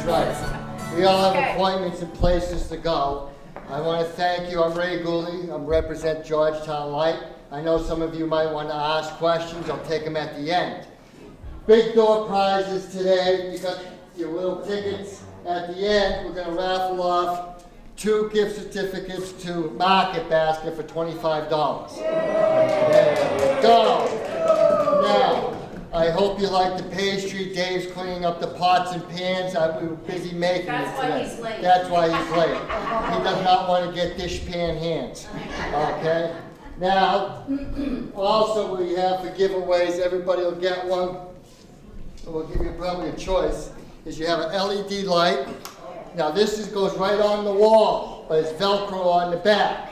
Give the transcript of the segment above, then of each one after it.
right. We all have appointments and places to go. I want to thank you. I'm Ray Gooley. I represent Georgetown Light. I know some of you might want to ask questions. I'll take them at the end. Big door prizes today. You got your little tickets. At the end, we're going to raffle off 2 gift certificates to Market Basket for $25. There we go. Now, I hope you like the pastry. Dave's cleaning up the pots and pans. We were busy making it today. That's why he's late. That's why he's late. He does not want to get dish pan hands. Okay? Now, also we have for giveaways. Everybody will get one. We'll give you probably a choice. Is you have an LED light. Now this goes right on the wall, but it's Velcro on the back.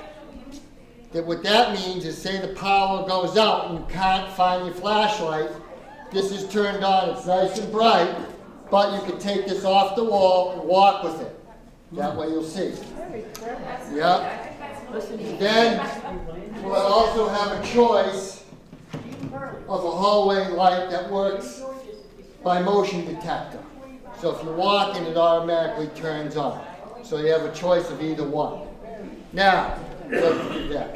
What that means is, say the power goes out and you can't find your flashlight. This is turned on, it's nice and bright, but you can take this off the wall and walk with it. That way you'll see. Yeah. Then we'll also have a choice of a hallway light that works by motion detector. So if you're walking, it automatically turns on. So you have a choice of either one. Now, let's do that.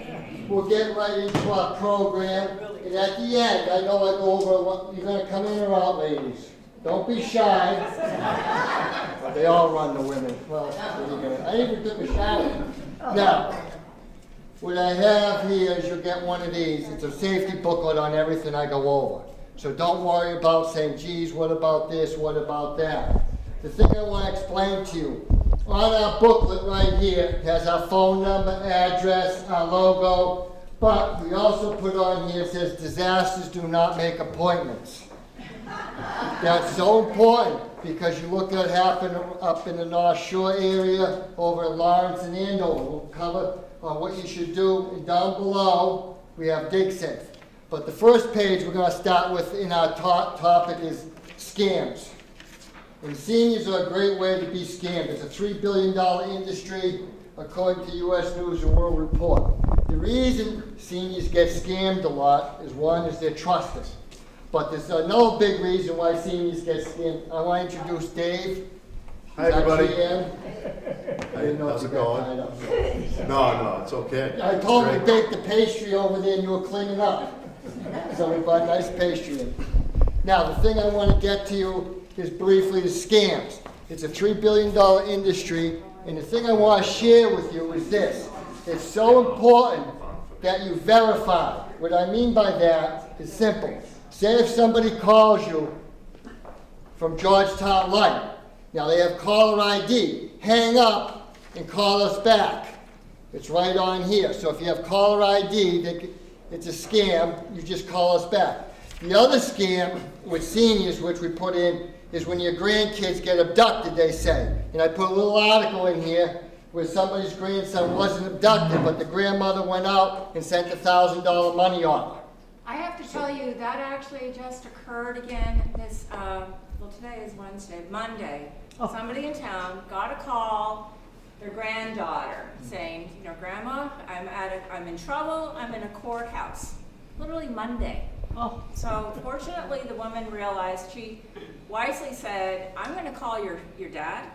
We'll get right into our program. And at the end, I know I go over what you're going to come in or out, ladies. Don't be shy. Well, they all run, the women. Well, I even took a shower. Now, what I have here is you'll get one of these. It's a safety booklet on everything I go over. So don't worry about saying, geez, what about this, what about that? The thing I want to explain to you, on our booklet right here, it has our phone number, address, our logo, but we also put on here, it says, disasters do not make appointments. That's so important because you look at what happened up in the North Shore area, over in Lawrence and Andover. We'll cover what you should do. And down below, we have Dig Safe. But the first page we're going to start with in our topic is scams. And seniors are a great way to be scammed. It's a $3 billion industry, according to U.S. News and World Report. The reason seniors get scammed a lot is, one, is they're trusted. But there's another big reason why seniors get scammed. I want to introduce Dave. Hi, everybody. How's it going? No, it's okay. I told him to bake the pastry over there and you were cleaning up. So we bought nice pastry in. Now, the thing I want to get to you is briefly the scams. It's a $3 billion industry, and the thing I want to share with you is this. It's so important that you verify. What I mean by that is simple. Say if somebody calls you from Georgetown Light. Now, they have caller ID. Hang up and call us back. It's right on here. So if you have caller ID, it's a scam. You just call us back. The other scam with seniors, which we put in, is when your grandkids get abducted, they say. And I put a little article in here where somebody's grandson wasn't abducted, but the grandmother went out and sent a $1,000 money order. I have to tell you, that actually just occurred again this, well, today is Wednesday, Monday. Somebody in town got a call, their granddaughter, saying, you know, Grandma, I'm in trouble, I'm in a courthouse. Literally Monday. So fortunately, the woman realized, she wisely said, I'm going to call your dad,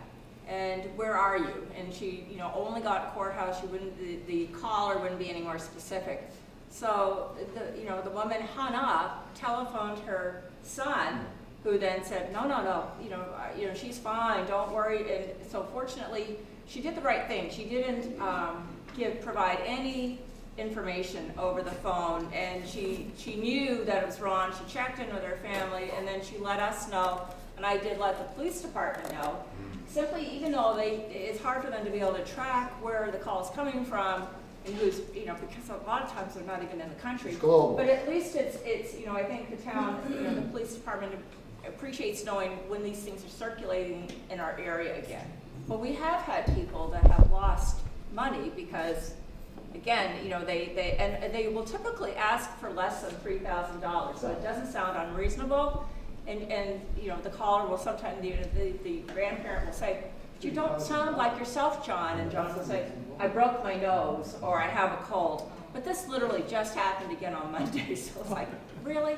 and where are you? And she, you know, only got courthouse. She wouldn't, the caller wouldn't be any more specific. So the woman hung up, telephoned her son, who then said, no, she's fine, don't worry. And so fortunately, she did the right thing. She didn't provide any information over the phone, and she knew that it was wrong. She checked in with her family, and then she let us know, and I did let the police department know. Simply, even though it's hard for them to be able to track where the call is coming from and who's, because a lot of times they're not even in the country. But at least it's I think the town, the police department appreciates knowing when these things are circulating in our area again. But we have had people that have lost money because, again, they will typically ask for less than $3,000, so it doesn't sound unreasonable. And the caller will sometimes, the grandparent will say, "But you don't sound like yourself, John." And John will say, "I broke my nose," or "I have a cold." But this literally just happened again on Monday, so it's like, really?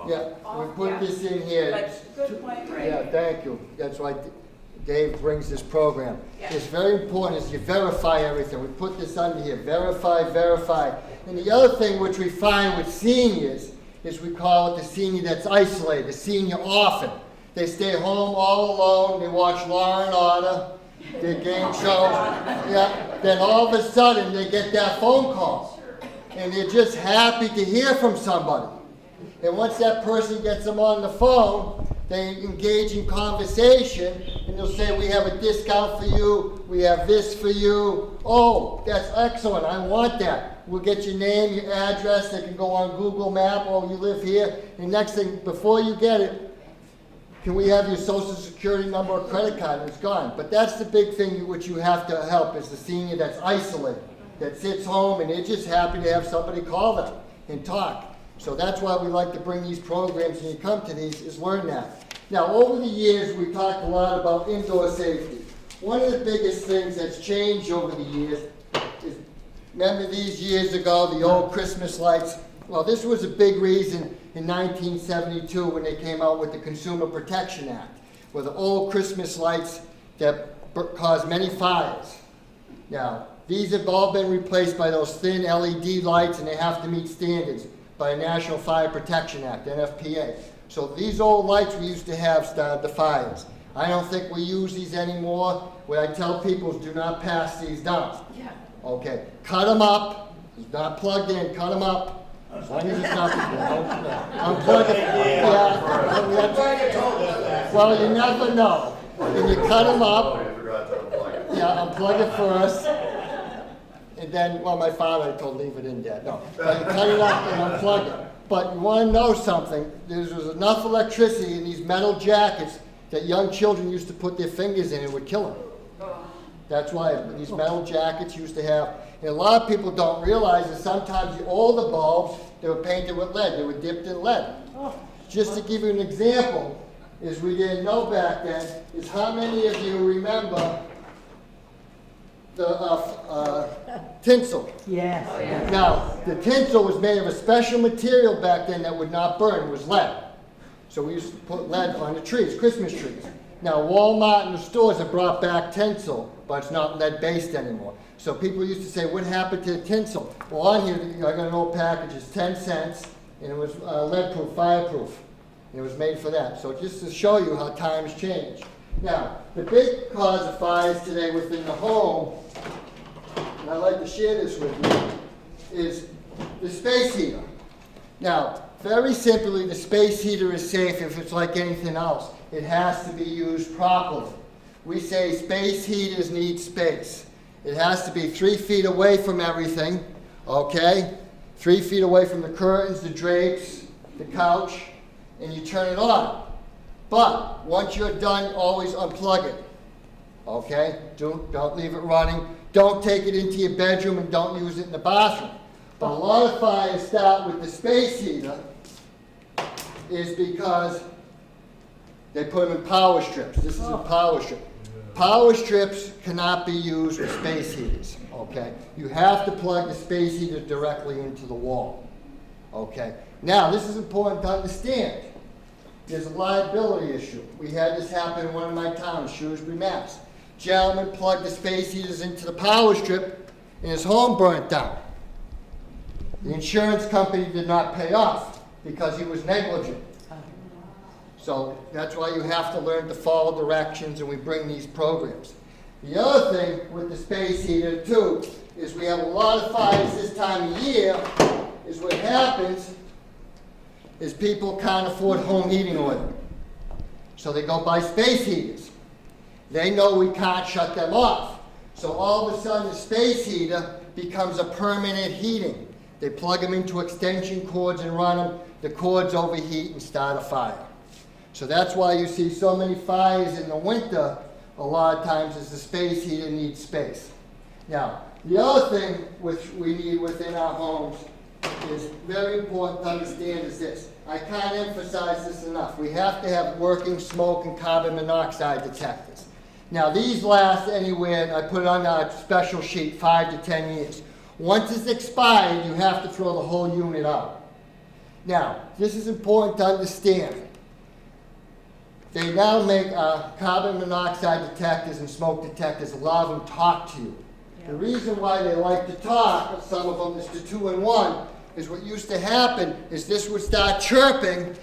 Yeah, we put this in here. But good point, Ray. Yeah, thank you. That's right. Dave brings this program. It's very important is you verify everything. We put this under here, verify, verify. And the other thing which we find with seniors is we call it the senior that's isolated, the senior orphan. They stay home all alone, they watch Law and Order, their game shows, then all of a sudden they get that phone call. And they're just happy to hear from somebody. And once that person gets them on the phone, they engage in conversation, and they'll say, we have a discount for you, we have this for you. Oh, that's excellent, I want that. We'll get your name, your address, they can go on Google Map, oh, you live here. And next thing, before you get it, can we have your social security number or credit card? And it's gone. But that's the big thing which you have to help is the senior that's isolated, that sits home and they're just happy to have somebody call them and talk. So that's why we like to bring these programs, and you come to these, is learn that. Now, over the years, we talked a lot about indoor safety. One of the biggest things that's changed over the years is, remember these years ago, the old Christmas lights? Well, this was a big reason in 1972 when they came out with the Consumer Protection Act, where the old Christmas lights that caused many fires. Now, these have all been replaced by those thin LED lights, and they have to meet standards by the National Fire Protection Act, NFPA. So these old lights we used to have started the fires. I don't think we use these anymore. What I tell people is do not pass these down. Yeah. Okay, cut them up. It's not plugged in, cut them up. As long as it's not unplug it. Yeah. Well, you never know. And you cut them up. Yeah, unplug it first. And then, well, my father told leave it in there. No, but you cut it up and unplug it. But you want to know something. There's enough electricity in these metal jackets that young children used to put their fingers in and it would kill them. That's why these metal jackets used to have. And a lot of people don't realize that sometimes the older bulbs, they were painted with lead. They were dipped in lead. Just to give you an example, is we didn't know back then, is how many of you remember the tinsel? Yes. Oh, yeah. Now, the tinsel was made of a special material back then that would not burn. It was lead. So we used to put lead on the trees, Christmas trees. Now, Walmart and the stores have brought back tinsel, but it's not lead-based anymore. So people used to say, what happened to the tinsel? Well, on here, I got an old package, it's 10 cents, and it was lead-proof, fireproof. And it was made for that. So just to show you how times change. Now, the big cause of fires today within the home, and I'd like to share this with you, is the space heater. Now, very simply, the space heater is safe if it's like anything else. It has to be used properly. We say space heaters need space. It has to be 3 feet away from everything, okay? 3 feet away from the curtains, the drapes, the couch, and you turn it on. But once you're done, always unplug it, okay? Don't leave it running. Don't take it into your bedroom and don't use it in the bathroom. But a lot of fires start with the space heater is because they put them in power strips. This is a power strip. Power strips cannot be used with space heaters, okay? You have to plug the space heater directly into the wall, okay? Now, this is important to understand. There's a liability issue. We had this happen in one of my towns, Shrewsbury, Mass. Gentleman plugged the space heaters into the power strip and his home burnt down. The insurance company did not pay off because he was negligent. So that's why you have to learn to follow directions, and we bring these programs. The other thing with the space heater too is we have a lot of fires this time of year. Is what happens is people can't afford home heating oil, so they go buy space heaters. They know we can't shut them off, so all of a sudden the space heater becomes a permanent heating. They plug them into extension cords and run them. The cords overheat and start a fire. So that's why you see so many fires in the winter. A lot of times is the space heater needs space. Now, the other thing which we need within our homes is very important to understand is this. I can't emphasize this enough. We have to have working smoke and carbon monoxide detectors. Now, these last anywhere, I put it on a special sheet, 5 to 10 years. Once it's expired, you have to throw the whole unit out. Now, this is important to understand. they now make carbon monoxide detectors and smoke detectors. A lot of them talk to you. The reason why they like to talk, some of them is the 2-in-1, is what used to happen is this would start chirping,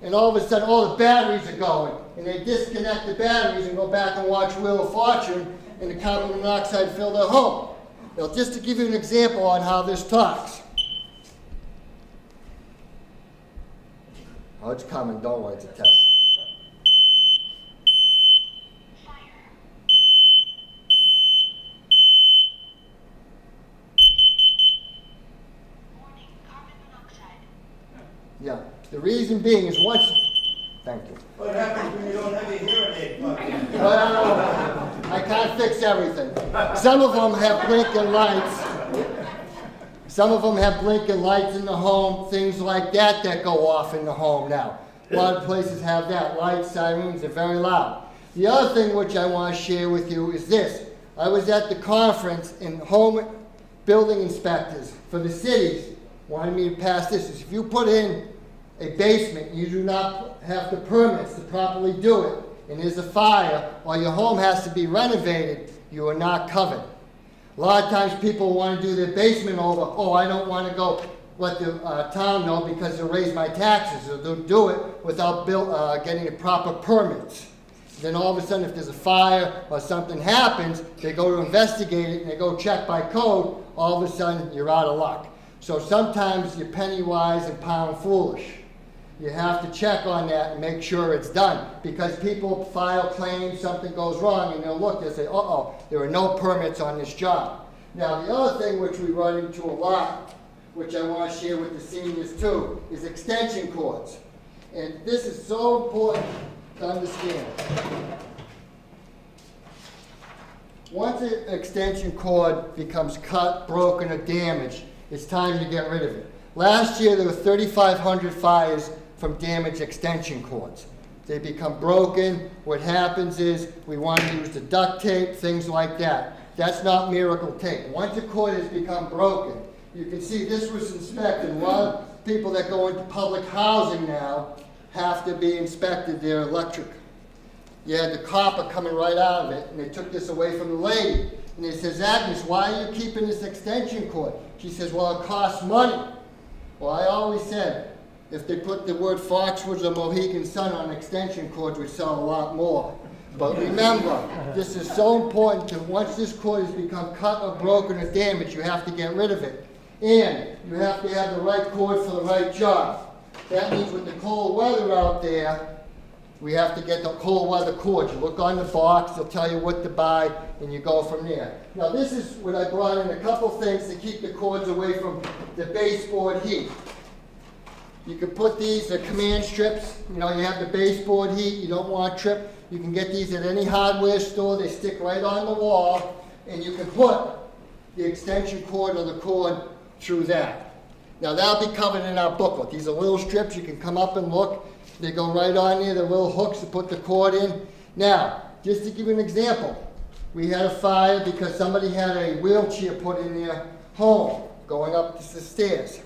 and all of a sudden, all the batteries are going, and they disconnect the batteries and go back and watch Wheel of Fortune, and the carbon monoxide fill their home. Now, just to give you an example on how this talks. Oh, it's coming, don't worry, it's a test. Yeah, the reason being is once, thank you. What happens when you don't have your hearing aid plugged in? Well, I can't fix everything. Some of them have blinking lights. Some of them have blinking lights in the home, things like that that go off in the home now. A lot of places have that. Lights, sirens, they're very loud. The other thing which I want to share with you is this. I was at the conference and home building inspectors for the cities wanted me to pass this. Is if you put in a basement, you do not have the permits to properly do it, and there's a fire, or your home has to be renovated, you are not covered. A lot of times people want to do their basement over, oh, I don't want to go let the town know because they'll raise my taxes, so they'll do it without getting the proper permits. Then all of a sudden if there's a fire or something happens, they go to investigate it and they go check by code, all of a sudden you're out of luck. So sometimes you're penny wise and pound foolish. You have to check on that and make sure it's done, because people file claims, something goes wrong, and they'll look, they'll say, uh-oh, there are no permits on this job. Now, the other thing which we run into a lot, which I want to share with the seniors too, is extension cords. And this is so important to understand. Once an extension cord becomes cut, broken, or damaged, it's time to get rid of it. Last year, there were 3,500 fires from damaged extension cords. They become broken. What happens is we want to use the duct tape, things like that. That's not miracle tape. Once a cord has become broken, you can see this was inspected. A lot of people that go into public housing now have to be inspected. They're electric. You had the copper coming right out of it, and they took this away from the lady. And they says, Agnes, why are you keeping this extension cord? She says, well, it costs money. Well, I always said, if they put the word Foxwoods or Mohegan Sun on extension cords, we'd sell a lot more. But remember, this is so important that once this cord has become cut or broken or damaged, you have to get rid of it. And you have to have the right cord for the right job. That means with the cold weather out there, we have to get the cold weather cords. You look on the box, they'll tell you what to buy, and you go from there. Now this is what I brought in, a couple things to keep the cords away from the baseboard heat. You can put these, the command strips, you know, you have the baseboard heat, you don't want to trip. You can get these at any hardware store, they stick right on the wall, and you can put the extension cord or the cord through that. Now that'll be covered in our booklet. These are little strips, you can come up and look. They go right on there, the little hooks to put the cord in. Now, just to give you an example, we had a fire because somebody had a wheelchair put in their home going up the stairs.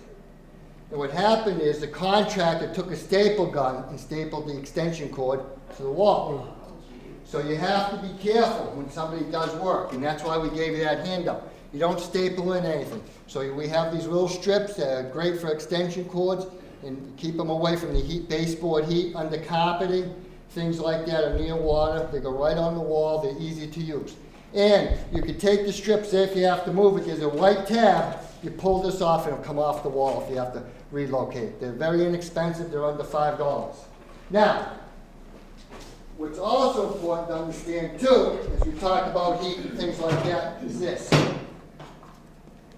And what happened is the contractor took a staple gun and stapled the extension cord to the wall. So you have to be careful when somebody does work, and that's why we gave you that handout. You don't staple in anything. So we have these little strips that are great for extension cords, and keep them away from the heat, baseboard heat, under carpeting, things like that are near water. They go right on the wall, they're easy to use. And you can take the strips there if you have to move it. There's a white tab, you pull this off and it'll come off the wall if you have to relocate. They're very inexpensive, they're under $5. Now, what's also important to understand too, as we talk about heat and things like that, is this.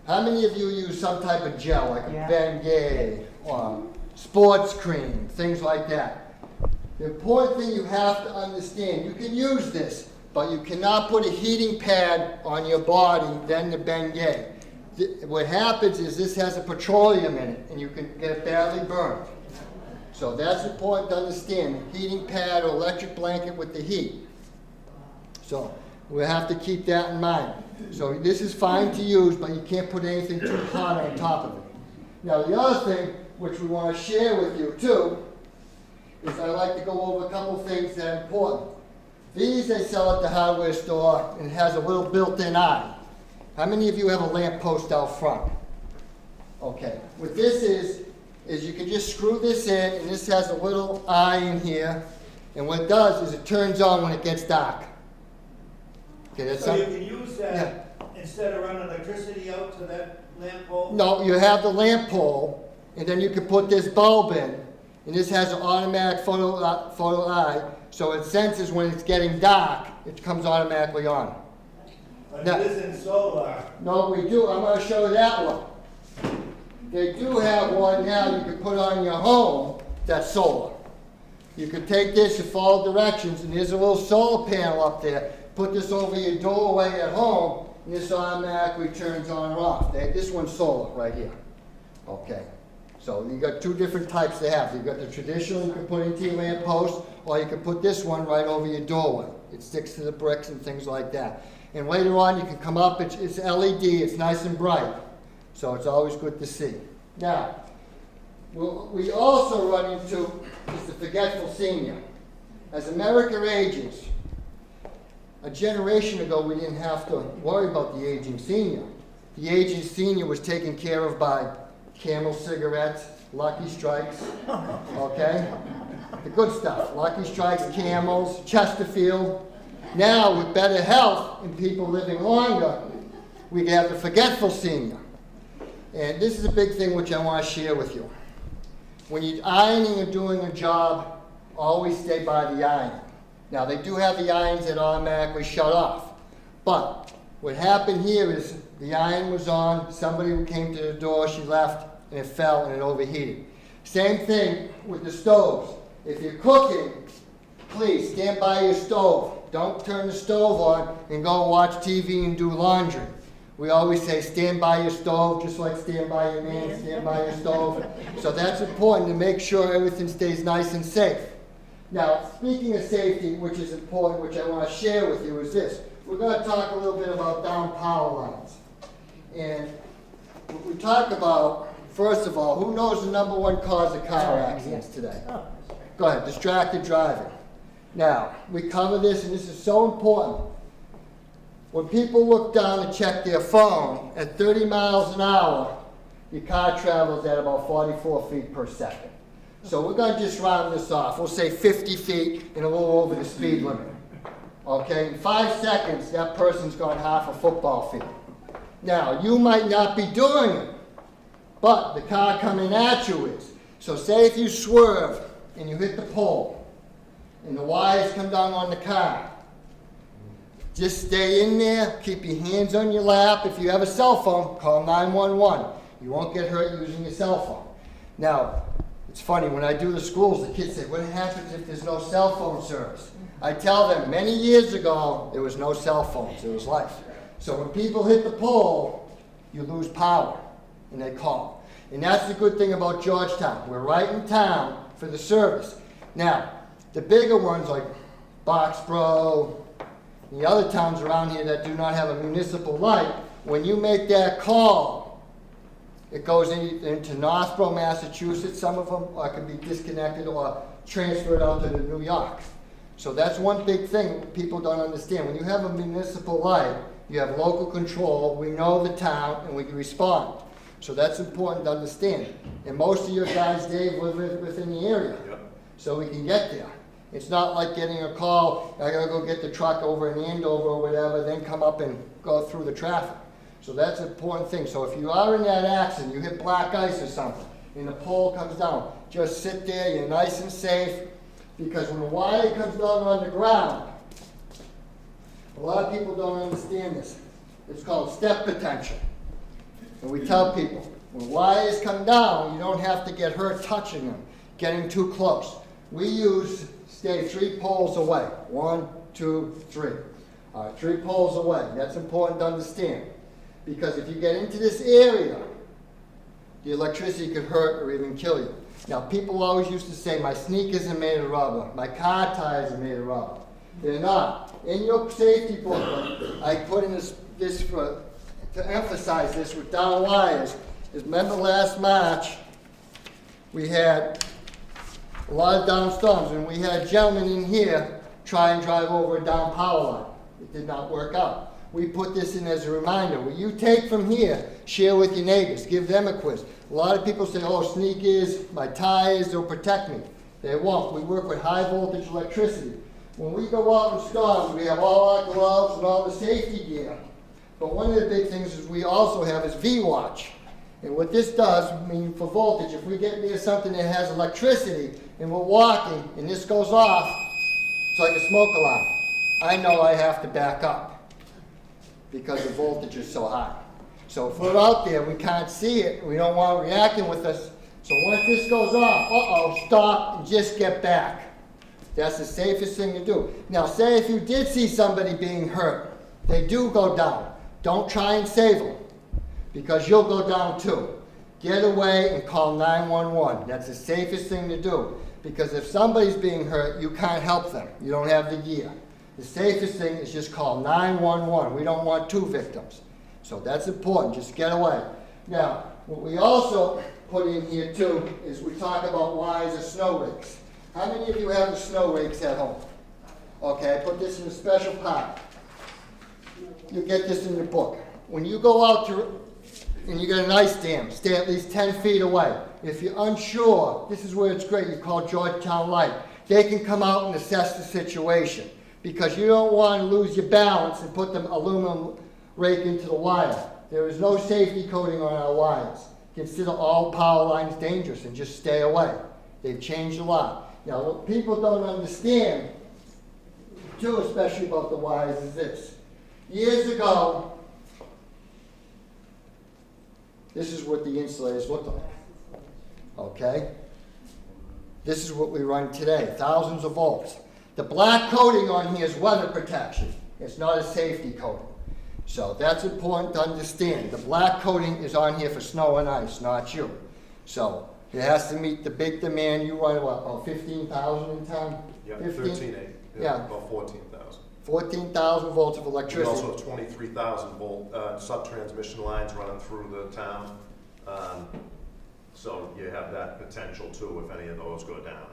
How many of you use some type of gel, like a Bengay, or sports cream, things like that? The important thing you have to understand, you can use this, but you cannot put a heating pad on your body, then the Bengay. What happens is this has a petroleum in it, and you can get it badly burned. So that's important to understand, a heating pad or electric blanket with the heat. So we have to keep that in mind. So this is fine to use, but you can't put anything too hot on top of it. Now the other thing which we want to share with you too is I like to go over a couple of things that are important. These they sell at the hardware store, and it has a little built-in eye. How many of you have a lamp post out front? Okay, what this is you can just screw this in, and this has a little eye in here, and what it does is it turns on when it gets dark. Okay, that's So you something. can use that instead of running electricity out to that lamp pole? No, you have the lamp pole, and then you can put this bulb in, and this has an automatic photo eye, so it senses when it's getting dark, it comes automatically on. But Now- it isn't solar. No, we do, I'm gonna show you that one. They do have one now you can put on your home that's solar. You can take this, you follow directions, and there's a little solar panel up there. Put this over your doorway at home, and this automatically turns on or off. This one's solar right here. Okay, so you got two different types they have. You've got the traditional you can put into your lamp post, or you can put this one right over your doorway. It sticks to the bricks and things like that. And later on you can come up, it's LED, it's nice and bright. So it's always good to see. Now, we also run into is the forgetful senior. As America ages, a generation ago we didn't have to worry about the aging senior. The aging senior was taken care of by Camel cigarettes, Lucky Strikes, okay? The good stuff, Lucky Strikes, Camels, Chesterfield. Now, with better health and people living longer, we have the forgetful senior. And this is a big thing which I want to share with you. When you're ironing or doing a job, always stay by the iron. Now, they do have the irons that automatically shut off. But what happened here is the iron was on, somebody who came to the door, she left, and it fell and it overheated. Same thing with the stoves. If you're cooking, please stand by your stove. Don't turn the stove on and go watch TV and do laundry. We always say stand by your stove, just like stand by your man, stand by your stove. So that's important to make sure everything stays nice and safe. Now, speaking of safety, which is important, which I want to share with you, is this. We're going to talk a little bit about down power lines. And what we talk about, first of all, who knows the number one cause of car accidents today? Go ahead, distracted driving. Now, we cover this, and this is so important. When people look down to check their phone, at 30 miles an hour, your car travels at about 44 feet per second. So we're going to just round this off. We'll say 50 feet and a little over the speed limit. Okay, in 5 seconds, that person's gone half a football field. Now, you might not be doing it, but the car coming at you is. So say if you swerve and you hit the pole, and the wires come down on the car, just stay in there, keep your hands on your lap. If you have a cell phone, call 911. You won't get hurt using your cell phone. Now, it's funny, when I do the schools, the kids say, what happens if there's no cell phone service? I tell them, many years ago, there was no cell phones, it was life. So when people hit the pole, you lose power, and they call. And that's the good thing about Georgetown. We're right in town for the service. Now, the bigger ones like Boxborough, the other towns around here that do not have a municipal light, when you make that call, it goes into Northborough, Massachusetts, some of them, or it can be disconnected or transferred out to New York. So that's one big thing people don't understand. When you have a municipal light, you have local control, we know the town, and we can respond. So that's important to understand. And most of your guys, Dave, live within the area, so we can get there. It's not like getting a call, I gotta go get the truck over in Andover or whatever, then come up and go through the traffic. So that's an important thing. So if you are in that accident, you hit black ice or something, and the pole comes down, just sit there, you're nice and safe, because when the wire comes down on the ground, a lot of people don't understand this. It's called step potential. And we tell people, when wires come down, you don't have to get hurt touching them, getting too close. We stay 3 poles away. 1, 2, 3. All right, 3 poles away. That's important to understand. Because if you get into this area, the electricity could hurt or even kill you. Now, people always used to say, my sneakers are made of rubber, my car tires are made of rubber. They're not. In your safety booklet, I put in this to emphasize this with down wires. Is remember last March, we had A lot of down storms, and we had a gentleman in here try and drive over a down power line. It did not work out. We put this in as a reminder. What you take from here, share with your neighbors, give them a quiz. A lot of people say, oh, sneakers, my tires, they'll protect me. They won't. We work with high voltage electricity. When we go out in storms, we have all our gloves and all the safety gear. But one of the big things is we also have is V-Watch. And what this does, I mean, for voltage, if we get near something that has electricity and we're walking and this goes off, it's like a smoke alarm. I know I have to back up because the voltage is so high. So if we're out there, we can't see it, we don't want it reacting with us. So once this goes off, stop and just get back. That's the safest thing to do. Now say if you did see somebody being hurt, they do go down. Don't try and save them, because you'll go down too. Get away and call 911. That's the safest thing to do, because if somebody's being hurt, you can't help them. You don't have the gear. The safest thing is just call 911. We don't want 2 victims. So that's important, just get away. Now, what we also put in here too is we talk about wires of snow rakes. How many of you have the snow rakes at home? Okay, I put this in a special pot. You get this in your book. When you go out and you get an ice dam, stay at least 10 feet away. If you're unsure, this is where it's great. You call Georgetown Light. They can come out and assess the situation, because you don't want to lose your balance and put the aluminum rake into the wire. There is no safety coating on our wires. Consider all power lines dangerous and just stay away. They've changed a lot. Now, what people don't understand, too, especially about the wires, is this. Years ago, this is what the insulators looked like. Okay? This is what we run today, thousands of volts. The black coating on here is weather protection. It's not a safety coating. So that's important to understand. The black coating is on here for snow and ice, not you. So it has to meet the big demand. You run what, about 15,000 in town? Yeah, 15? 13.8. Yeah. About 14,000. 14,000 volts of We electricity. also have 23,000 volt sub-transmission lines running through the town. So you have that potential too if any of those go down.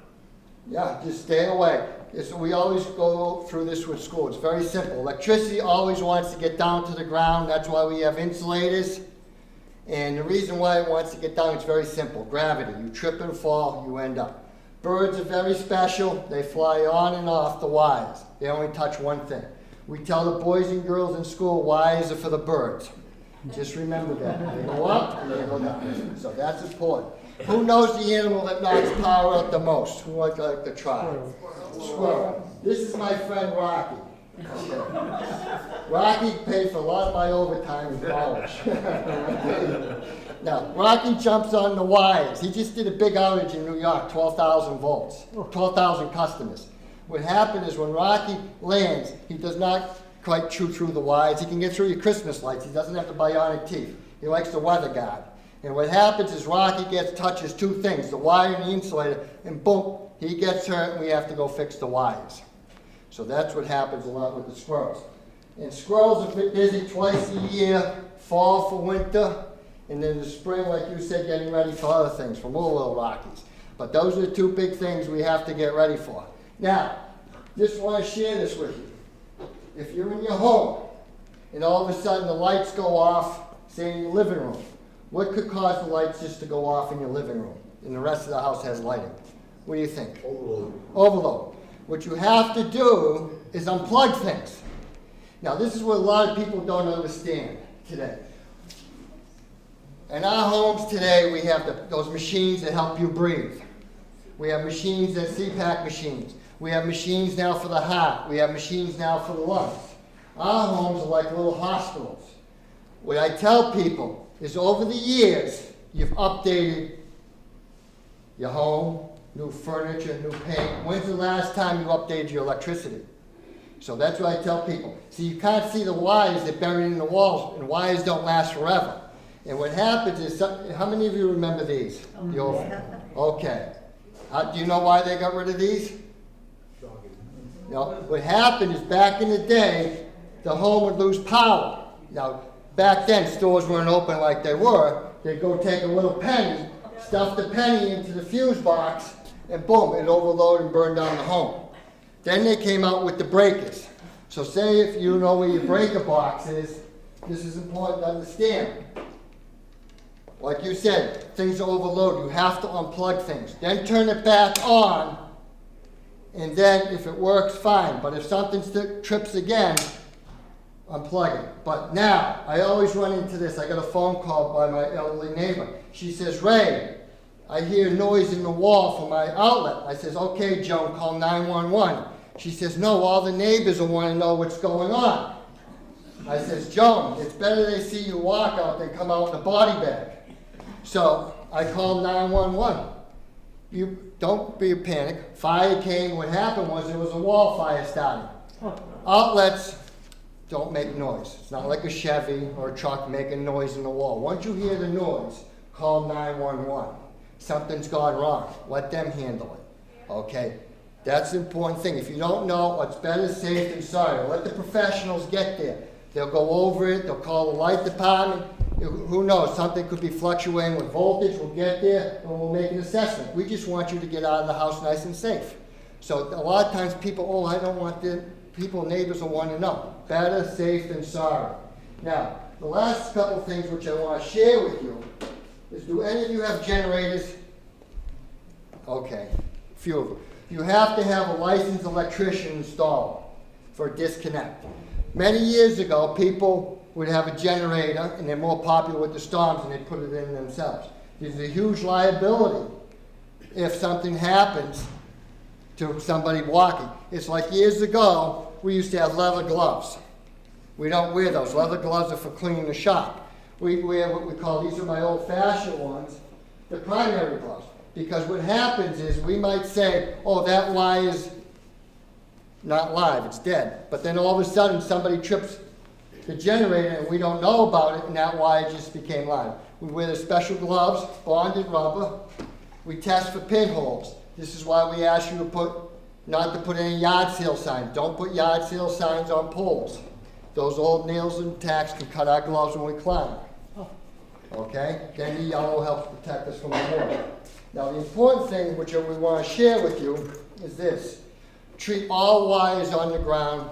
Yeah, just stay away. We always go through this with school. It's very simple. Electricity always wants to get down to the ground. That's why we have insulators. And the reason why it wants to get down, it's very simple. Gravity. You trip and fall, you end up. Birds are very special. They fly on and off the wires. They only touch one thing. We tell the boys and girls in school, wires are for the birds. Just remember that. They go up and they go down. So that's important. Who knows the animal that knocks power out the most? Who would like to try? Squirrel. This is my friend Rocky. Okay. Rocky paid for a lot of my overtime in college. Now, Rocky jumps on the wires. He just did a big outage in New York, 12,000 volts, 12,000 customers. What happened is when Rocky lands, he does not quite chew through the wires. He can get through your Christmas lights. He doesn't have the bionic teeth. He likes the weather guard. And what happens is Rocky touches 2 things, the wire and the insulator, and boom, he gets hurt and we have to go fix the wires. So that's what happens a lot with the squirrels. And squirrels are busy twice a year, fall for winter, and then the spring, like you said, getting ready for other things, for more little Rockies. But those are the 2 big things we have to get ready for. Now, just want to share this with you. If you're in your home and all of a sudden the lights go off, say in your living room, what could cause the lights just to go off in your living room and the rest of the house has lighting? What do you think? Overload. Overload. What you have to do is unplug things. Now this is what a lot of people don't understand today. In our homes today, we have those machines that help you breathe. We have machines, that CPAP machines. We have machines now for the heart. We have machines now for the lungs. Our homes are like little hospitals. What I tell people is over the years, you've updated your home, new furniture, new paint. When's the last time you updated your electricity? So that's what I tell people. See, you can't see the wires that are buried in the walls, and wires don't last forever. And what happens is, how many of you remember these? Okay. Do you know why they got rid of these? No. What happened is back in the day, the home would lose power. Now, back then, stores weren't open like they were. They'd go take a little penny, stuff the penny into the fuse box, and boom, it overloaded and burned down the home. Then they came out with the breakers. So say if you know where your breaker box is, this is important to understand. Like you said, things are overloaded. You have to unplug things. Then turn it back on, and then if it works, fine. But if something trips again, unplug it. But now, I always run into this. I got a phone call by my elderly neighbor. She says, Ray, I hear noise in the wall from my outlet. I says, okay, Joan, call 911. She says, no, all the neighbors will want to know what's going on. I says, Joan, it's better they see you walk out than come out in a body bag. So I called 911. You don't be a panic. Fire came. What happened was there was a wall fire starting. Outlets don't make noise. It's not like a Chevy or a truck making noise in the wall. Once you hear the noise, call 911. Something's gone wrong. Let them handle it. Okay? That's the important thing. If you don't know, it's better safe than sorry. Let the professionals get there. They'll go over it. They'll call the light department. Who knows? Something could be fluctuating with voltage. We'll get there and we'll make an assessment. We just want you to get out of the house nice and safe. So a lot of times people, I don't want the people, neighbors will want to know. Better safe than sorry. Now, the last couple things which I want to share with you is, do any of you have generators? Okay, a few of them. You have to have a licensed electrician installed for a disconnect. Many years ago, people would have a generator, and they're more popular with the storms, and they put it in themselves. There's a huge liability if something happens to somebody walking. It's like years ago, we used to have leather gloves. We don't wear those. Leather gloves are for cleaning the shop. We wear what we call, these are my old-fashioned ones, the primary gloves. Because what happens is we might say, oh, that wire's not live, it's dead. But then all of a sudden somebody trips the generator and we don't know about it, and that wire just became live. We wear the special gloves, bonded rubber. We test for pinholes. This is why we ask you to not to put any yard sale signs. Don't put yard sale signs on poles. Those old nails and tacks can cut our gloves when we climb. Okay? Then the yellow helps protect us from the water. Now the important thing which we want to share with you is this. Treat all wires on the ground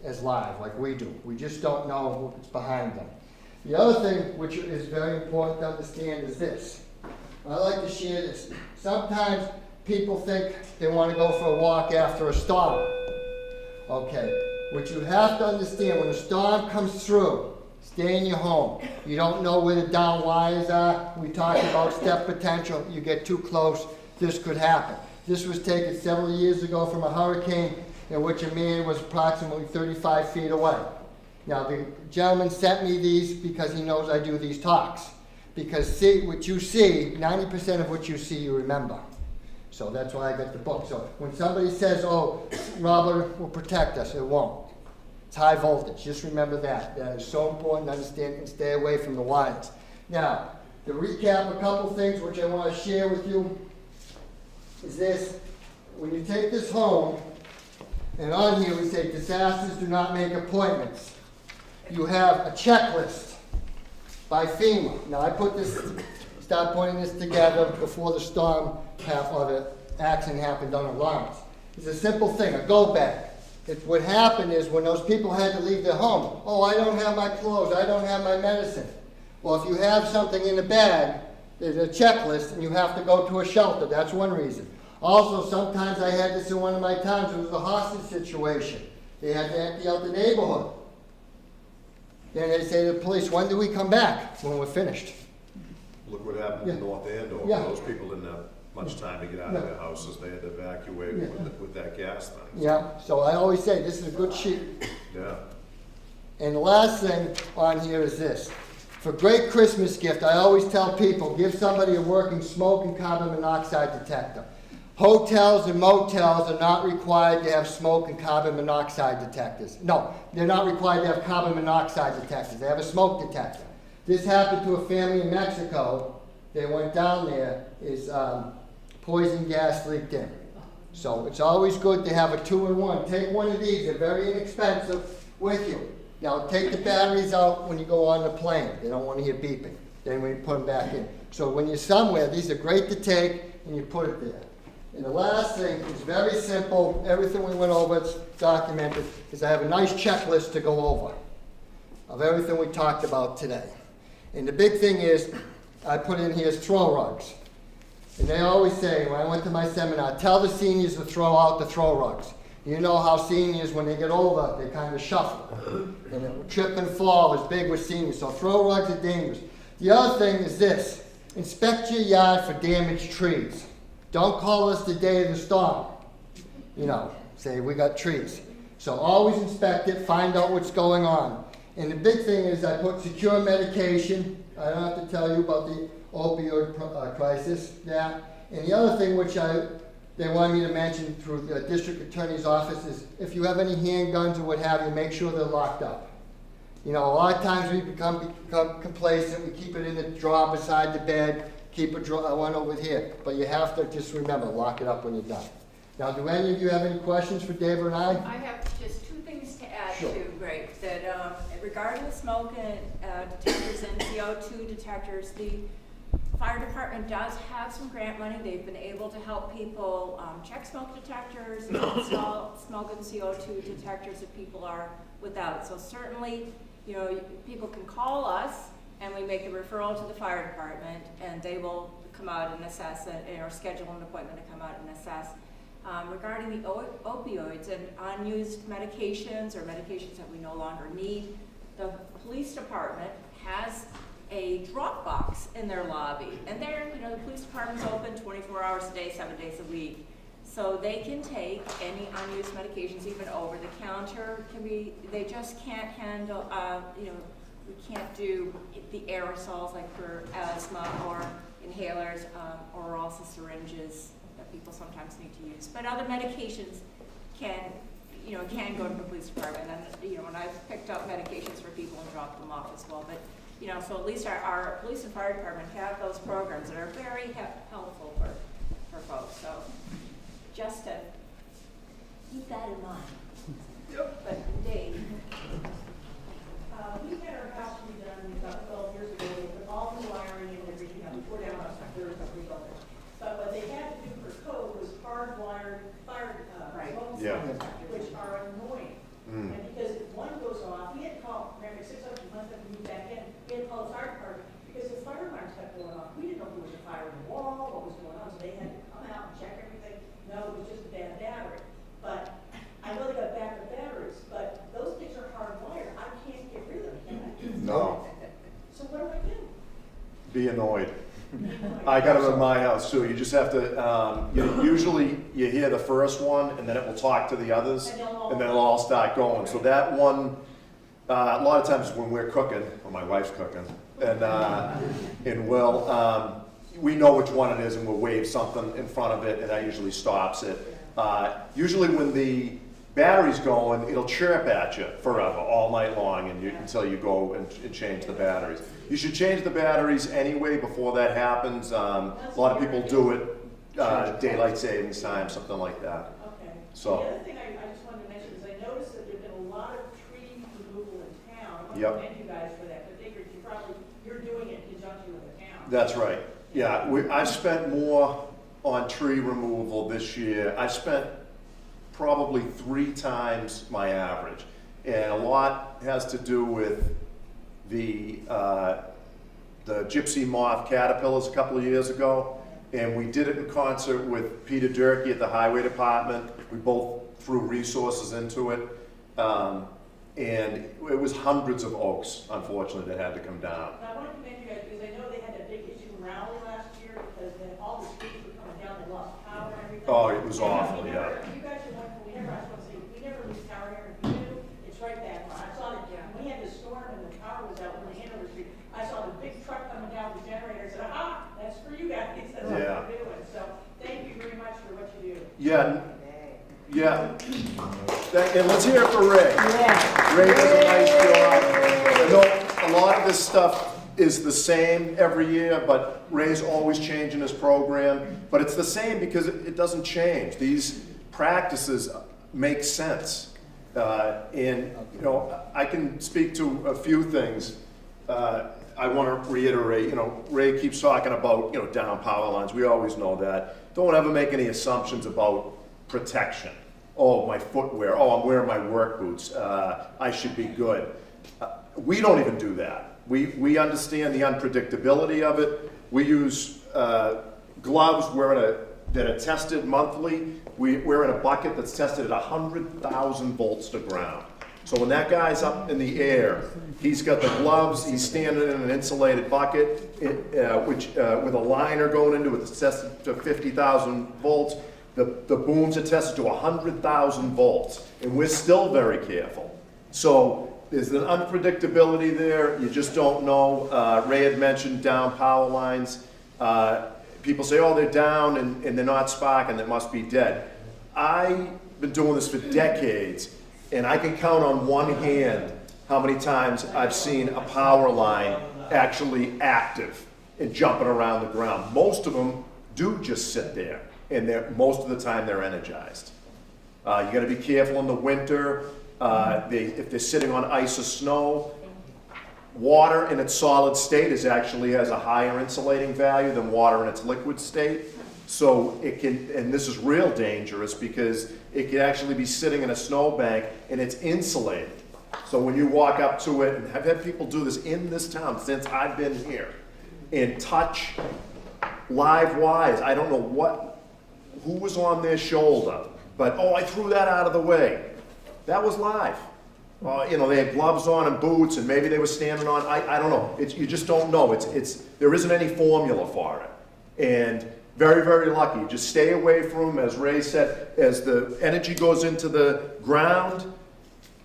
as live, like we do. We just don't know what's behind them. The other thing which is very important to understand is this. I like to share this. Sometimes people think they want to go for a walk after a storm. Okay, what you have to understand, when a storm comes through, stay in your home. You don't know where the down wires are. We talk about step potential. You get too close, this could happen. This was taken several years ago from a hurricane in which a man was approximately 35 feet away. Now the gentleman sent me these because he knows I do these talks. Because see, what you see, 90% of what you see you remember. So that's why I got the book. So when somebody says, oh, rubber will protect us, it won't. It's high voltage, just remember that. That is so important to understand and stay away from the wires. Now, to recap a couple things which I want to share with you is this. When you take this home, and on here we say disasters do not make appointments. You have a checklist by FEMA. Now I start putting this together before the storm or the accident happened on alarms. It's a simple thing, a go bag. What happened is when those people had to leave their home, oh, I don't have my clothes, I don't have my medicine. Well, if you have something in the bag, there's a checklist and you have to go to a shelter. That's one reason. Also, sometimes I had this in one of my towns. It was a hostage situation. They had to empty out the neighborhood. Then they say to the police, when do we come back? When we're finished. Look what happened in North Andover. Yeah. Those people didn't have much time to get out of their houses. They had to evacuate with that gas thing. Yeah, so I always say this is a good sheet. Yeah. And the last thing on here is this. For great Christmas gift, I always tell people, give somebody a working smoke and carbon monoxide detector. Hotels and motels are not required to have smoke and carbon monoxide detectors. No, they're not required to have carbon monoxide detectors. They have a smoke detector. This happened to a family in Mexico. They went down there, poison gas leaked in. So it's always good to have a 2-in-1. Take one of these, they're very inexpensive, with you. Now take the batteries out when you go on the plane. They don't want to hear beeping. Then when you put them back in. So when you're somewhere, these are great to take and you put it there. And the last thing is very simple, everything we went over, it's documented, is I have a nice checklist to go over of everything we talked about today. And the big thing is, I put in here is throw rugs. And they always say, when I went to my seminar, tell the seniors to throw out the throw rugs. You know how seniors, when they get older, they kind of shuffle. And trip and fall is big with seniors, so throw rugs are dangerous. The other thing is this, inspect your yard for damaged trees. Don't call us the day of the storm. You know, say we got trees. So always inspect it, find out what's going on. And the big thing is I put secure medication. I don't have to tell you about the opioid crisis, that. And the other thing which they wanted me to mention through the district attorney's office is if you have any handguns or what have you, make sure they're locked up. You know, a lot of times we become complacent, we keep it in the drawer beside the bed, keep one over here. But you have to just remember, lock it up when you're done. Now, do any of you have any questions for David and I? I have just two things to add Sure. to, Greg, that regarding the smoke detectors and CO2 detectors, the fire department does have some grant money. They've been able to help people check smoke detectors and install smoke and CO2 detectors if people are without. So certainly, you know, people can call us and we make a referral to the fire department and they will come out and assess it or schedule an appointment to come out and assess. Regarding the opioids and unused medications or medications that we no longer need, the police department has a drop box in their lobby. And they're, you know, the police department's open 24 hours a day, 7 days a week. So they can take any unused medications, even over the counter, they just can't handle, you know, we can't do the aerosols like for asthma or inhalers, or also syringes that people sometimes need to use. But other medications can go to the police department. And, you know, when I've picked up medications for people and dropped them off as well. But, you know, so at least our police and fire department have those programs that are very helpful for folks. So just to keep that in mind. Yep. But Dave. We had our house redone about 12 years ago with all the wiring and everything. Tore down our sectors and rebuilt it. But what they had to do for code was hardwired fire smoke detectors, which are annoying. And because if one goes off, we had to call American 600 months after we moved back in. We had to call the fire department because the fire alarms kept going off. We didn't know if there was a fire in the wall, what was going on, so they had to come out and check everything. No, it was just a bad battery. But I know they got backup batteries, but those things are hardwired. I can't get rid of them, can I? No. So what do I do? Be annoyed. I got them in my house too. You just have to, usually you hear the first one and then it will talk to the others and then it'll all start going. So that one, a lot of times when we're cooking, or my wife's cooking, and we know which one it is and we'll wave something in front of it and that usually stops it. Usually when the battery's going, it'll chirp at you forever, all night long, until you go and change the batteries. You should change the batteries anyway before that happens. A lot of people do it daylight savings time, something like that. Okay. So. The other thing I just wanted to mention is I noticed that there's been a lot of tree removal in town. I Yep. want to commend you guys for that, but you're doing it in conjunction with the town. That's right. Yeah, I've spent more on tree removal this year. I've spent probably 3 times my average. And a lot has to do with the gypsy moth caterpillars a couple of years ago. And we did it in concert with Peter Durkee at the Highway Department. We both threw resources into it. And it was hundreds of oaks, unfortunately, that had to come down. And I want to commend you guys because I know they had a big issue in Raleigh last year because then all the streets were coming down, they lost power and everything. Oh, it was awful, yeah. You guys are wonderful. I just want to say, we never lose power here. If you do, it's right back on. I saw that when we had the storm and the power was out on the Hanover Street. I saw the big truck coming down with the generator. I said, aha, that's for you guys. That's what Yeah. we're doing. So thank you very much for what you do. Yeah. And let's hear it for Ray. Yeah. Ray does a nice job. I know a lot of this stuff is the same every year, but Ray's always changing his program. But it's the same because it doesn't change. These practices make sense. And, I can speak to a few things. I want to reiterate, you know, Ray keeps talking about, you know, down power lines. We always know that. Don't ever make any assumptions about protection. Oh, my footwear. Oh, I'm wearing my work boots. I should be good. We don't even do that. We understand the unpredictability of it. We use gloves that are tested monthly. We're in a bucket that's tested at 100,000 volts to ground. So when that guy's up in the air, he's got the gloves, he's standing in an insulated bucket, with a liner going into it that's tested to 50,000 volts. The booms are tested to 100,000 volts, and we're still very careful. So there's an unpredictability there. You just don't know. Ray had mentioned down power lines. People say, oh, they're down and they're not sparking, they must be dead. I've been doing this for decades, and I can count on one hand how many times I've seen a power line actually active and jumping around the ground. Most of them do just sit there, and most of the time they're energized. You gotta be careful in the winter. If they're sitting on ice or snow, water in its solid state actually has a higher insulating value than water in its liquid state. So it can, and this is real dangerous because it can actually be sitting in a snowbank and it's insulated. So when you walk up to it, and I've had people do this in this town since I've been here, and touch live wires. I don't know who was on their shoulder, but oh, I threw that out of the way. That was live. You know, they had gloves on and boots, and maybe they were standing on, I don't know. You just don't know. There isn't any formula for it. And very, very lucky. Just stay away from them. As Ray said, as the energy goes into the ground,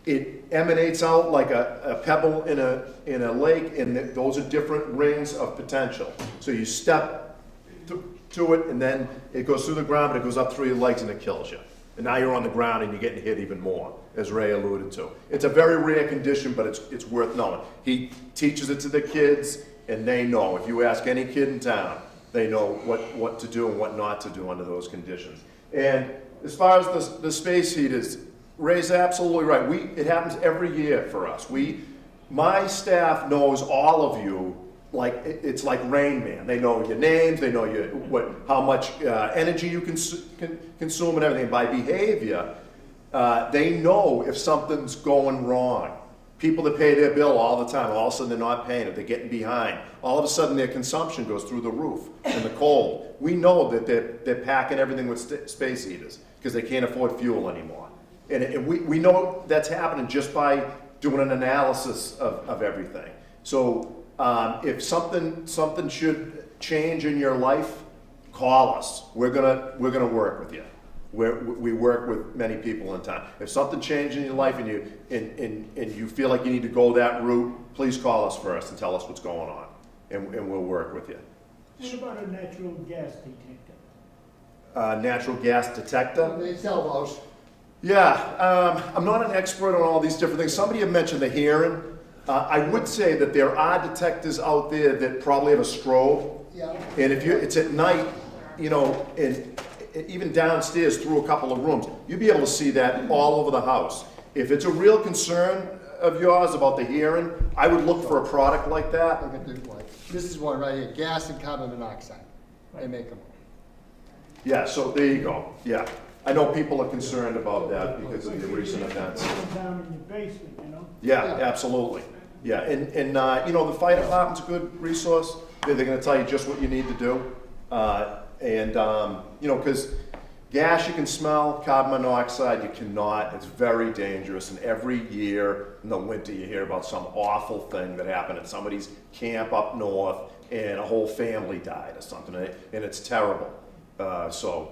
it emanates out like a pebble in a lake, and those are different rings of potential. So you step to it, and then it goes through the ground, but it goes up through your legs, and it kills you. And now you're on the ground and you're getting hit even more, as Ray alluded to. It's a very rare condition, but it's worth knowing. He teaches it to the kids, and they know. If you ask any kid in town, they know what to do and what not to do under those conditions. And as far as the space heaters, Ray's absolutely right. It happens every year for us. My staff knows all of you. Like it's like Rain Man. They know your names. They know how much energy you consume and everything. By behavior, they know if something's going wrong. People that pay their bill all the time, all of a sudden they're not paying it. They're getting behind. All of a sudden their consumption goes through the roof in the cold. We know that they're packing everything with space heaters because they can't afford fuel anymore. And we know that's happening just by doing an analysis of everything. So. If something should change in your life, call us. We're gonna work with you. We work with many people in town. If something changes in your life and you feel like you need to go that route, please call us first and tell us what's going on, and we'll work with you. What about a natural gas detector? Natural gas detector. They sell those. Yeah, I'm not an expert on all these different things. Somebody had mentioned the hearing. I would say that there are detectors out there that probably have a strobe. Yeah. And if it's at night, you know, and even downstairs through a couple of rooms, you'll be able to see that all over the house. If it's a real concern of yours about the hearing, I would look for a product like that. Look at this one. This is one right here, gas and carbon monoxide. They make them. Yeah, so there you go. Yeah. I know people are concerned about that because of the recent events. Down in your basement, you know? Yeah, Yeah. absolutely. Yeah, and you know, the fire department's a good resource. They're gonna tell you just what you need to do. You know, because gas you can smell, carbon monoxide you cannot. It's very dangerous, and every year in the winter you hear about some awful thing that happened at somebody's camp up north and a whole family died or something, and it's terrible. So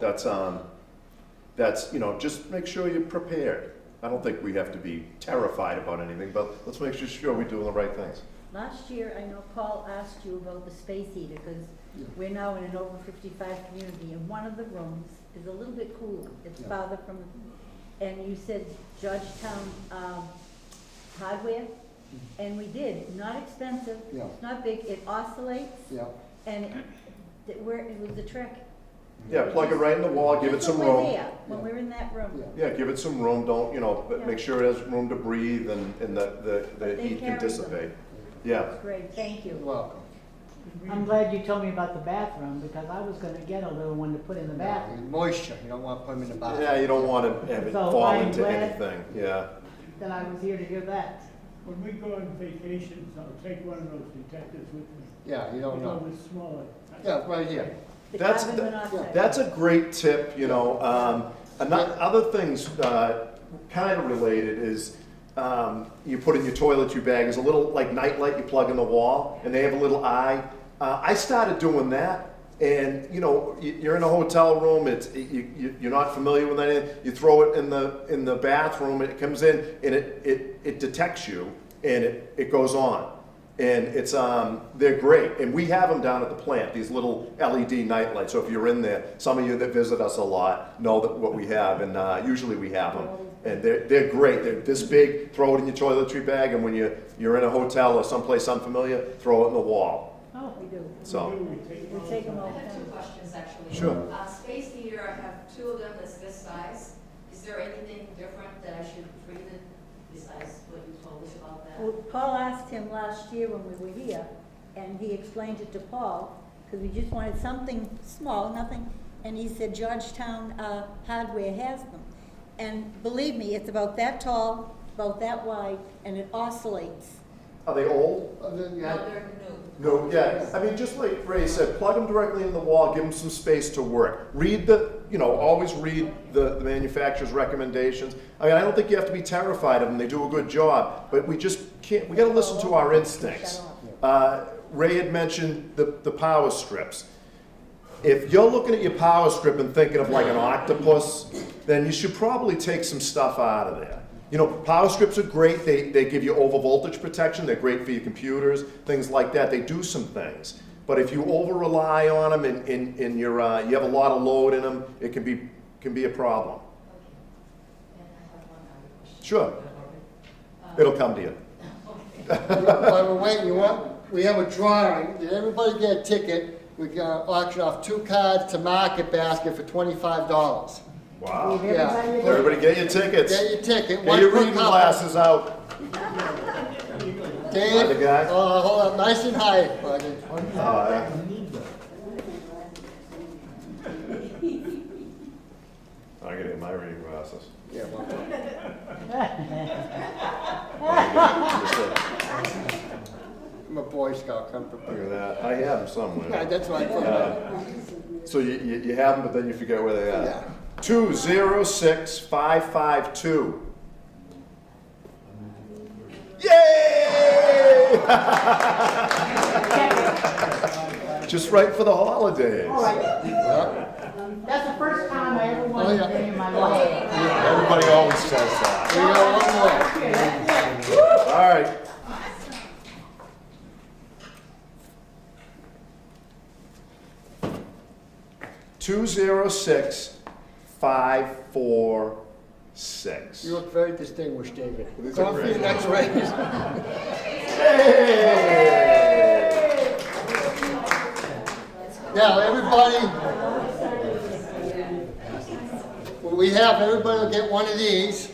that's, you know, just make sure you're prepared. I don't think we have to be terrified about anything, but let's make sure we're doing the right things. Last year, I know Paul asked you about the space heater, because we're now in an over 55 community, and one of the rooms is a little bit cooler. It's farther from, and you said Georgetown hardware, and we did. Not expensive, it's not big, it oscillates, and it was a trick. Yeah, plug it right in the wall, give it some room. When we're in that room. Yeah, give it some room, don't, you know, but make sure it has room to breathe and the heat can dissipate. Yeah. That's great, thank You're you. welcome. I'm glad you told me about the bathroom, because I was gonna get a little one to put in the bathroom. Moisture, you don't want to put them in the bathroom. Yeah, you don't want to have it So fall I'm into glad- anything, yeah. That I was here to hear that. When we go on vacations, I'll take one of those detectors with me. Yeah, you don't know. It's smaller. Yeah, right here. The That's- carbon monoxide. That's a great tip, you know. Other things kind of related is you put in your toiletry bag, there's a little like night light you plug in the wall, and they have a little eye. I started doing that, and you know, you're in a hotel room, you're not familiar with anything, you throw it in the bathroom, it comes in, and it detects you, and it goes on. And it's they're great, and we have them down at the plant, these little LED night lights. So if you're in there, some of you that visit us a lot know that what we have, and usually we have them, and they're great. They're this big. Throw it in your toiletry bag, and when you're in a hotel or someplace unfamiliar, throw it in the wall. Oh, we do. So We take them all I the have two time. questions, actually. Sure. Space heater, I have two of them that's this size. Is there anything different that I should treat it besides what you told us about that? Well, Paul asked him last year when we were here, and he explained it to Paul, because we just wanted something small, nothing, and he said Georgetown Hardware has them. And believe me, it's about that tall, about that wide, and it oscillates. are they old? Other than No, that, they're new. No, yeah. I mean, just like Ray said, plug them directly in the wall, give them some space to work. Always read the manufacturer's recommendations. I mean, I don't think you have to be terrified of them. They do a good job, but we just can't. We got to listen to our instincts. Ray had mentioned the power strips. If you're looking at your power strip and thinking of like an octopus, then you should probably take some stuff out of there. You know, power strips are great. They give you over voltage protection. They're great for your computers, things like that. They do some things. But if you over rely on them and you have a lot of load in them, it can be a problem. And I have one other question. Sure, it'll come to you. while we're waiting, we have a drawing. Did everybody get a ticket? We're gonna auction off 2 cards to Market Basket for $25. Wow. Gave everybody a- Everybody get your tickets. Get your ticket. Get one your per reading couple. glasses out. Dave, Other guy? hold up, nice and high, buddy. Yeah. I gotta get my reading glasses. Yeah, well, I'm a Boy Scout, come Look prepared. at that. I have them somewhere. Yeah, that's what I thought. So you have them, but then you forget where they are. Yeah. 206552. Yay! Just right for the holidays. All right, Yeah. that's the first time I ever won Oh, yeah. anything in my life. Everybody always says that. We got one more. All right. Two zero six 546. You look very distinguished, David. These Go are on for great. your next raise. Hey! Now, everybody, everybody will get one of these.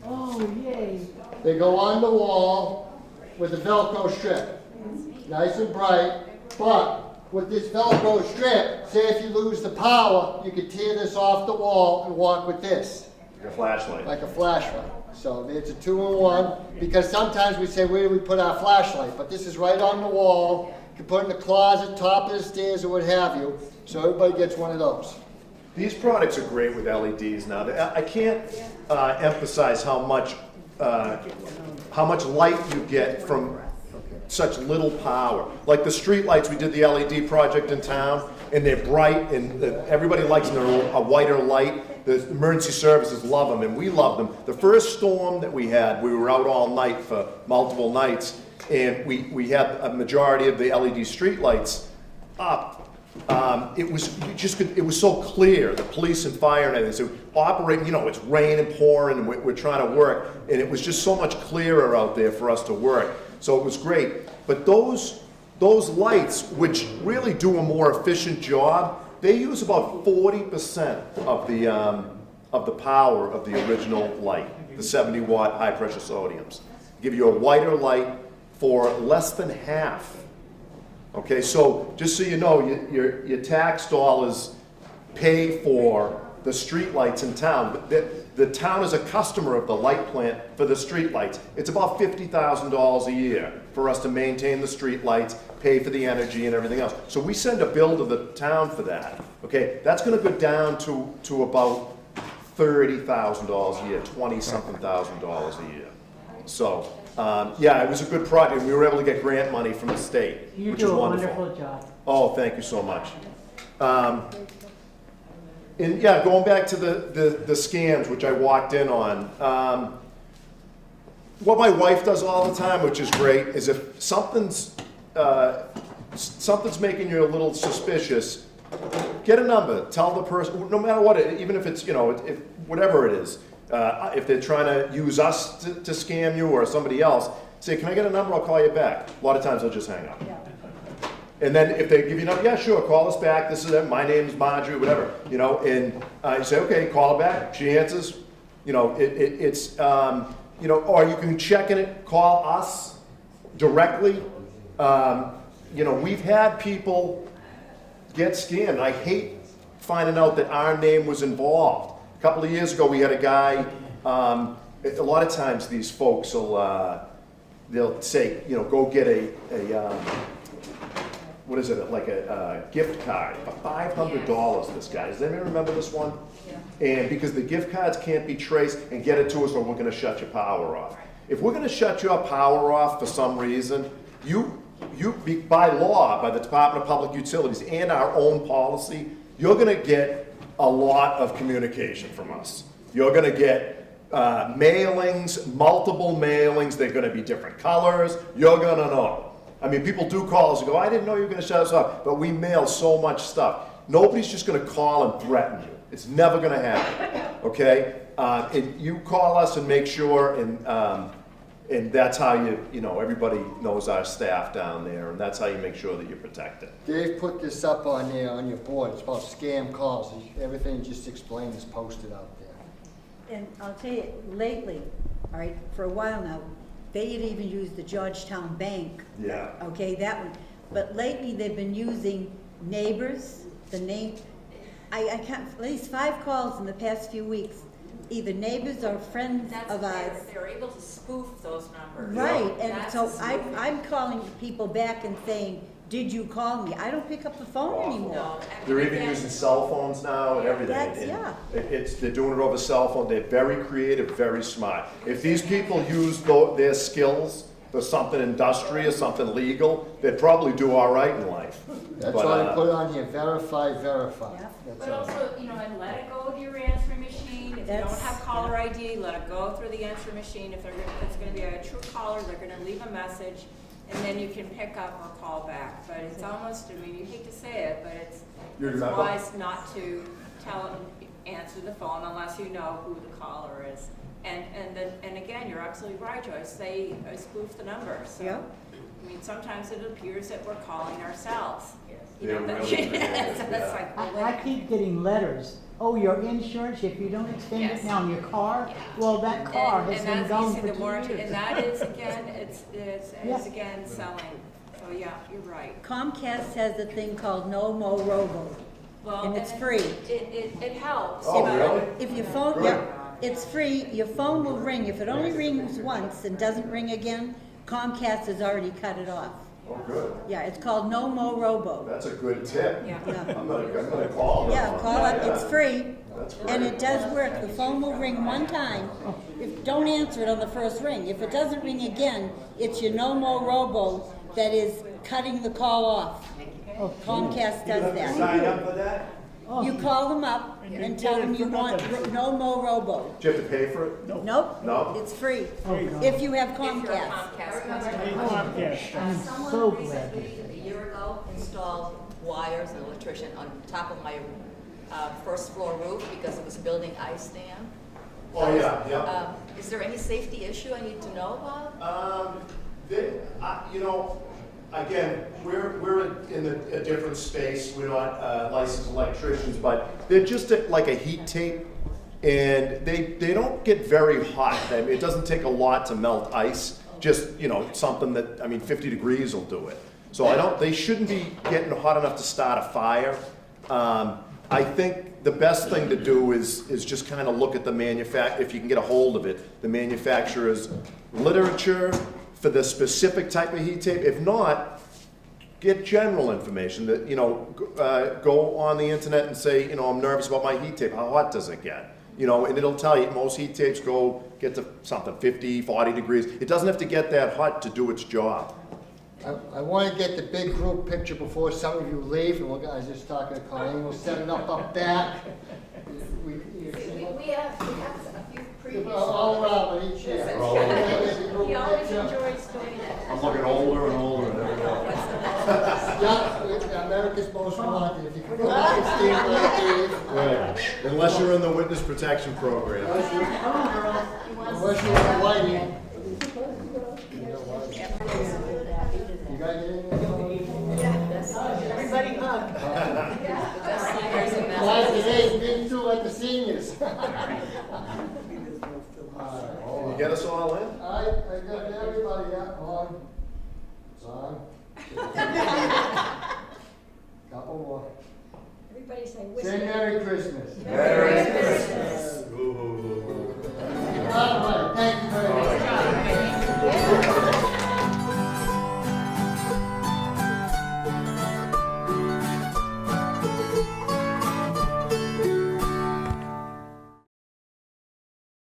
Oh, yay. They go on the wall with a Velcro strip. Nice and bright, but with this Velcro strip, say if you lose the power, you can tear this off the wall and walk with this, Your flashlight. like a flashlight. So it's a 2-in-1, because sometimes we say, where do we put our flashlight? But this is right on the wall. You can put it in the closet, top of the stairs, or what have you. So everybody gets one of those. These products are great with LEDs now. I can't emphasize how much light you get from such little power. Like the street lights, we did the LED project in town, and they're bright, and everybody likes them. They're a whiter light. The emergency services love them, and we love them. The first storm that we had, we were out all night for multiple nights, and we had a majority of the LED street lights up. It was so clear, the police and fire and everything. So operating, it's rain and pouring, and we're trying to work, and it was just so much clearer out there for us to work. So it was great. But those lights, which really do a more efficient job, they use about 40% of the power of the original light, the 70-watt high-pressure sodiums. Give you a whiter light, for less than half. Okay, so just so you know, your tax dollars pay for the streetlights in town. But the town is a customer of the light plant for the streetlights. It's about $50,000 a year for us to maintain the streetlights, pay for the energy and everything else. So we send a bill to the town for that. Okay, that's going to go down to about $30,000 a year, 20-something thousand dollars a year. So, yeah, it was a good project. We were able to get grant money from the state, You which is do a wonderful. wonderful job. Oh, thank you so much. And yeah, going back to the scams, which I walked in on. What my wife does all the time, which is great, is if something's making you a little suspicious, get a number. Tell the person, no matter what, even if it's, if whatever it is, if they're trying to use us to scam you or somebody else, say, can I get a number? I'll call you back. A lot of times they'll just hang up. And then if they give you a number, yeah, sure, call us back. This is it. My name is Marjorie, whatever. And you say, okay, call her back. She answers. It's or you can check in it, call us directly. We've had people get scammed. I hate finding out that our name was involved. A couple of years ago, we had a guy. A lot of times, these folks will they'll say, go get a what is it, like a gift card for $500, this guy. Does anyone remember this one? Yeah. And because the gift cards can't be traced, and get it to us or we're gonna shut your power off. If we're gonna shut your power off for some reason, by law, by the Department of Public Utilities and our own policy, you're gonna get a lot of communication from us. You're gonna get mailings, multiple mailings, they're gonna be different colors, you're gonna know. I mean, people do call us and go, I didn't know you were going to shut us off, but we mail so much stuff. Nobody's just going to call and threaten you. It's never going to happen, okay? And you call us and make sure, and that's how everybody knows our staff down there, and that's how you make sure that you're protected. Dave put this up on there on your board. It's about scam calls. Everything just explained is posted out there. And I'll tell you, lately, all right, for a while now, they had even used the Georgetown Bank. Yeah. Okay, that one. But lately, they've been using neighbors, the name. I can't, at least 5 calls in the past few weeks, either neighbors or friends of ours. They're able to spoof those numbers. Right, and That's so a spoofing. I'm calling people back and saying, did you call me? I don't pick up the phone anymore. No, They're even using cell phones now and everything. That's- And yeah. they're doing it over cell phone. They're very creative, very smart. If these people use their skills for something industrious, something legal, they'd probably do all right in life. That's But, why I put on here, verify. Yeah. That's But all. also, and let it go to your answering machine. If you don't That's- have caller ID, let it go through the answering machine. If it's gonna be a true caller, they're gonna leave a message, and then you can pick up or call back. But it's almost, you hate to say it, but it's wise not to answer the phone unless you know who the caller is. And again, you're absolutely right, Joyce, they spoof the number, so. Yeah. Sometimes it appears that we're calling ourselves. They're really So creative, it's yeah. like, I keep getting letters. Oh, your insurance, if you don't extend Yes. it now on your car, well, that car has been gone for 2 years. And that is again, it's Yeah. again selling. So yeah, you're right. Comcast has a thing called No Mo Robo. Well, And it's free. It helps. Oh, but- really? If your phone, Good. yeah, it's free, your phone will ring. If it only rings once and doesn't ring again, Comcast has already cut it off. Oh, good. Yeah, it's called No Mo Robo. That's a good tip. Yeah. Yeah, I'm gonna call them. yeah, call it, it's free. That's great. And it does work. The phone will ring one time. Don't answer it on the first ring. If it doesn't ring again, it's your No Mo Robo that is cutting the call off. Oh, Comcast does that. Sign up for that? oh, You call them up and tell them you want No Mo Robo. Do you have to pay for it? Nope. No? It's free, oh, God. if you have If you're a Comcast. Comcast customer. Comcast. I'm Someone so glad. recently, a year ago, installed wires, an electrician, on top of my first floor roof because it was building ice dam. Oh, yeah. Is there any safety issue I need to know about? Again, we're in a different space. We're not licensed electricians, but they're just like a heat tape, and they don't get very hot. I mean, it doesn't take a lot to melt ice. just, you know, something that, I mean, 50 degrees will do it. So they shouldn't be getting hot enough to start a fire. I think the best thing to do is just kind of look at the if you can get a hold of it, the manufacturer's literature for the specific type of heat tape. If not, get general information that, you know, go on the internet and say, you know, I'm nervous about my heat tape. How hot does it get? You know, and it'll tell you most heat tapes get to something 50, 40 degrees. It doesn't have to get that hot to do its job. I want to get the big group picture before some of you leave, and I was just talking to Colleen, we'll set it up back. We have a few previous. All around with each year. He always enjoys doing it. I'm looking older and older every day. Yeah, it's America's Most Wanted, if you can go back and stand like Dave. Right. Unless you're in the witness protection program. Unless you're in lighting. You guys get anything? Everybody hug. Glad today, being too like the seniors. You get us all in? I got everybody on. Couple more. Everybody say Say Merry Christmas. Merry Christmas.